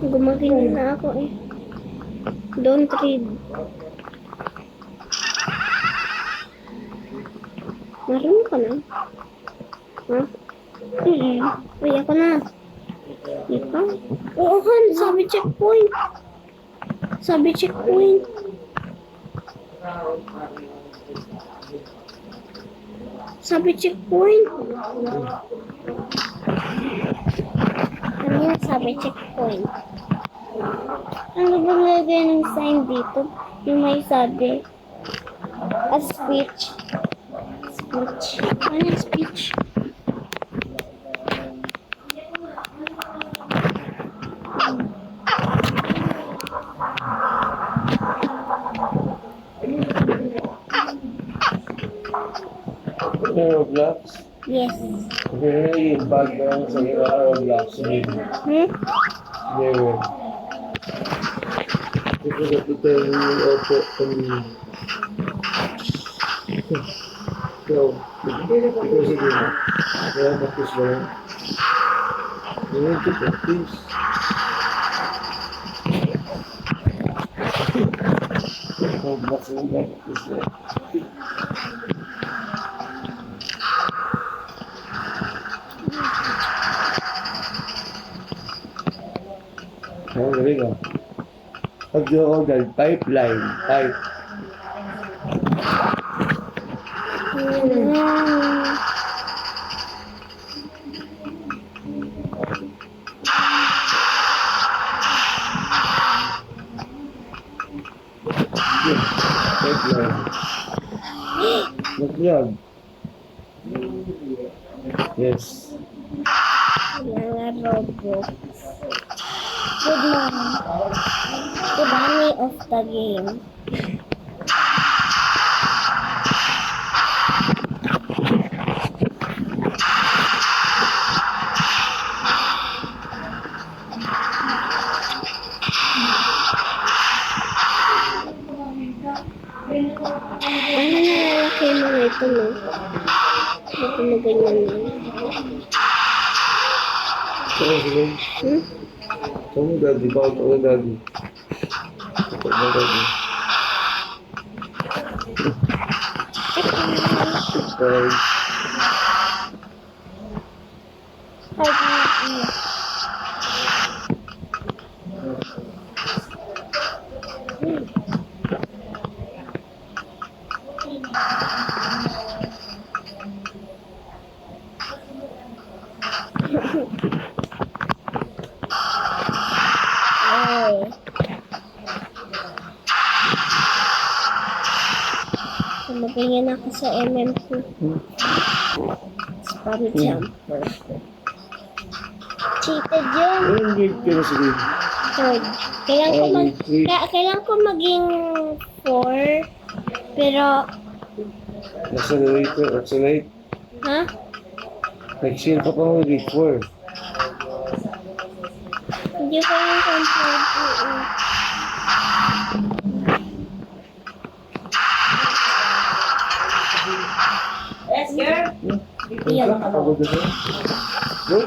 Gumagano na ako eh. Don't read. Marunong ka na? Ha? Uy, ako na. Ikaw? Oo, Han. Sabi checkpoint. Sabi checkpoint. Sabi checkpoint. Ano yan? Sabi checkpoint. Ano ba nalagay ng sign dito? Yung may sabi. A speech. Speech. Ano yung speech? Roblox? Yes. Okay, yung bag na lang sa Roblox. Never. Ito na ito yung opo kanina. So, ito sige. Kaya practice ba yan? You need to practice. Roblox yung practice ba? Oh, galing ah. Pag-order, pipeline, pipe. Pipeline. Mag-vlog. Yes. Mga Roblox. Good morning. The bunny of the game. Ano nalalaki mo na ito, no? Ito na ganyan yun. Sige, sige. Kamu daddy, bakit ako daddy? Bakit mo daddy? Sorry. Tumagingin ako sa MM2. Spam jumper. Cheated yun. Anong grade ka na sige? Third. Kailangan ko maging 4. Pero, Accelerate. ha? Nag-share ka pa mo grade 4. Hindi ko yung comfort. Yes, girl. Iyan. Pagod na siya? Go.